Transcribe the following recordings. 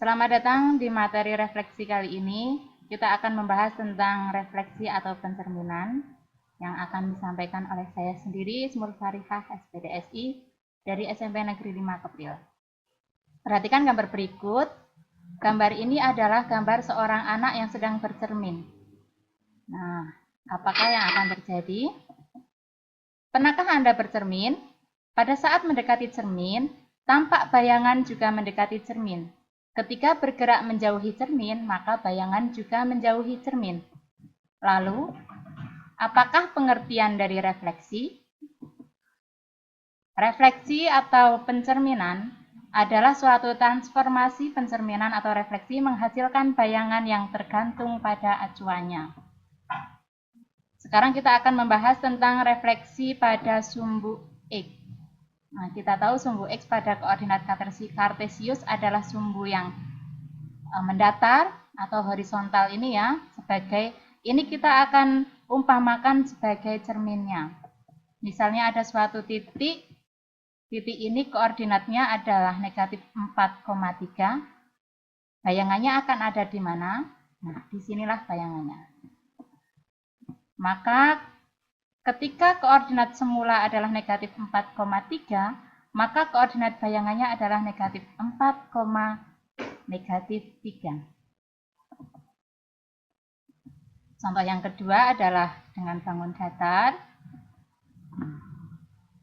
Selamat datang di materi refleksi kali ini. Kita akan membahas tentang refleksi atau pencerminan yang akan disampaikan oleh saya sendiri, Smul Farihah, SPDSI, dari SMP Negeri 5 Kepil. Perhatikan gambar berikut. Gambar ini adalah gambar seorang anak yang sedang bercermin. Nah, apakah yang akan terjadi? Pernahkah Anda bercermin? Pada saat mendekati cermin, tampak bayangan juga mendekati cermin. Ketika bergerak menjauhi cermin, maka bayangan juga menjauhi cermin. Lalu, apakah pengertian dari refleksi? Refleksi atau pencerminan adalah suatu transformasi pencerminan atau refleksi menghasilkan bayangan yang tergantung pada acuannya. Sekarang kita akan membahas tentang refleksi pada sumbu X. Nah, kita tahu sumbu X pada koordinat kartesius adalah sumbu yang mendatar atau horizontal ini ya, sebagai ini kita akan umpamakan sebagai cerminnya. Misalnya ada suatu titik ini koordinatnya adalah negatif 4,3. Bayangannya akan ada di mana? Nah, disinilah bayangannya. Maka ketika koordinat semula adalah negatif 4,3, maka koordinat bayangannya adalah negatif 4, negatif 3. Contoh yang kedua adalah dengan bangun datar.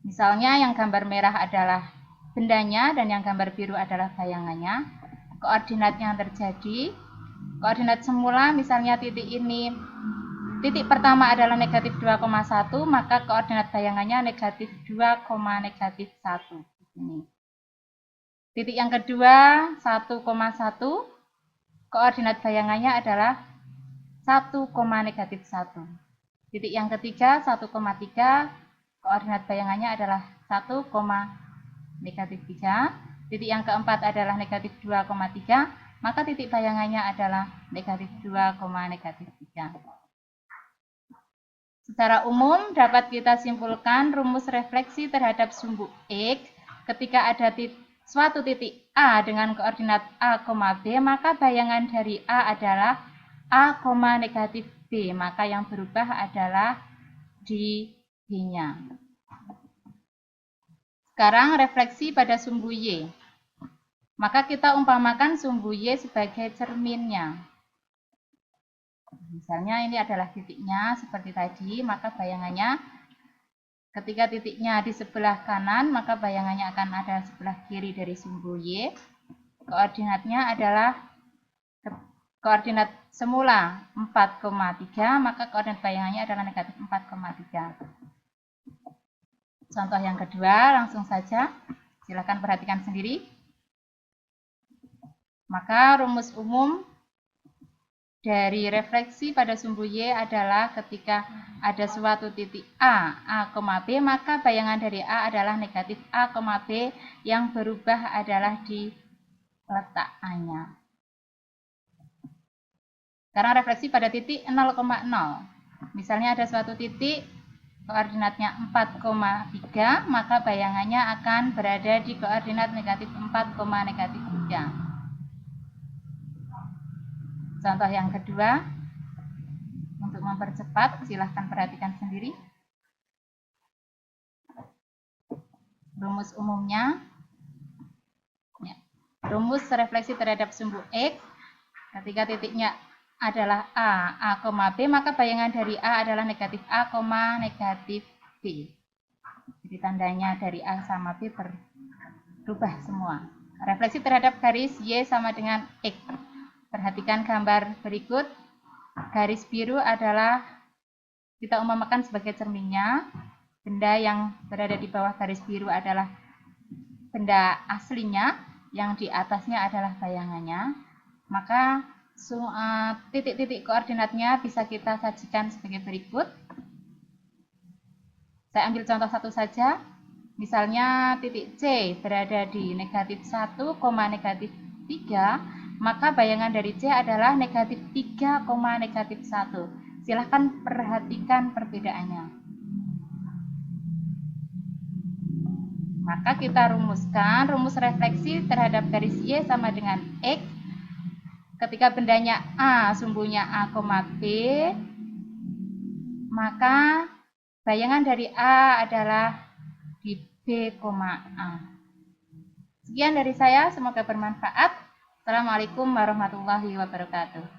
Misalnya yang gambar merah adalah bendanya dan yang gambar biru adalah bayangannya. Koordinat yang terjadi, koordinat semula misalnya titik ini, titik pertama adalah negatif 2,1, maka koordinat bayangannya negatif 2, negatif 1. Ini. Titik yang kedua 1,1, koordinat bayangannya adalah 1, negatif 1. Titik yang ketiga 1,3, koordinat bayangannya adalah 1, negatif 3. Titik yang keempat adalah negatif 2,3, maka titik bayangannya adalah negatif 2, negatif 3. Secara umum dapat kita simpulkan rumus refleksi terhadap sumbu X ketika ada suatu titik A dengan koordinat A, B, maka bayangan dari A adalah A, negatif B, maka yang berubah adalah di B-nya. Sekarang refleksi pada sumbu Y. Maka kita umpamakan sumbu Y sebagai cerminnya. Misalnya ini adalah titiknya seperti tadi, maka bayangannya ketika titiknya di sebelah kanan, maka bayangannya akan ada sebelah kiri dari sumbu Y. Koordinatnya adalah koordinat semula 4,3, maka koordinat bayangannya adalah negatif 4,3. Contoh yang kedua, langsung saja. Silakan perhatikan sendiri. Maka rumus umum dari refleksi pada sumbu Y adalah ketika ada suatu titik A, B, maka bayangan dari A adalah negatif A, B, yang berubah adalah di letak A-nya. Sekarang refleksi pada titik 0,0. Misalnya ada suatu titik, koordinatnya 4,3, maka bayangannya akan berada di koordinat negatif 4, negatif 3. Contoh yang kedua, untuk mempercepat, silahkan perhatikan sendiri. Rumus umumnya, ya. Rumus refleksi terhadap sumbu X, ketika titiknya adalah A, B, maka bayangan dari A adalah negatif A, negatif B. Jadi tandanya dari A sama B berubah semua. Refleksi terhadap garis Y sama dengan X. Perhatikan gambar berikut. Garis biru adalah kita umpamakan sebagai cerminnya. Benda yang berada di bawah garis biru adalah benda aslinya, yang di atasnya adalah bayangannya. Maka titik-titik koordinatnya bisa kita sajikan sebagai berikut. Saya ambil contoh satu saja. Misalnya titik C berada di negatif 1, negatif 3, maka bayangan dari C adalah negatif 3, negatif 1. Silahkan perhatikan perbedaannya. Maka kita rumuskan rumus refleksi terhadap garis Y sama dengan X ketika bendanya A, sumbunya A, B, maka bayangan dari A adalah di B, A. Sekian dari saya, semoga bermanfaat. Assalamualaikum warahmatullahi wabarakatuh.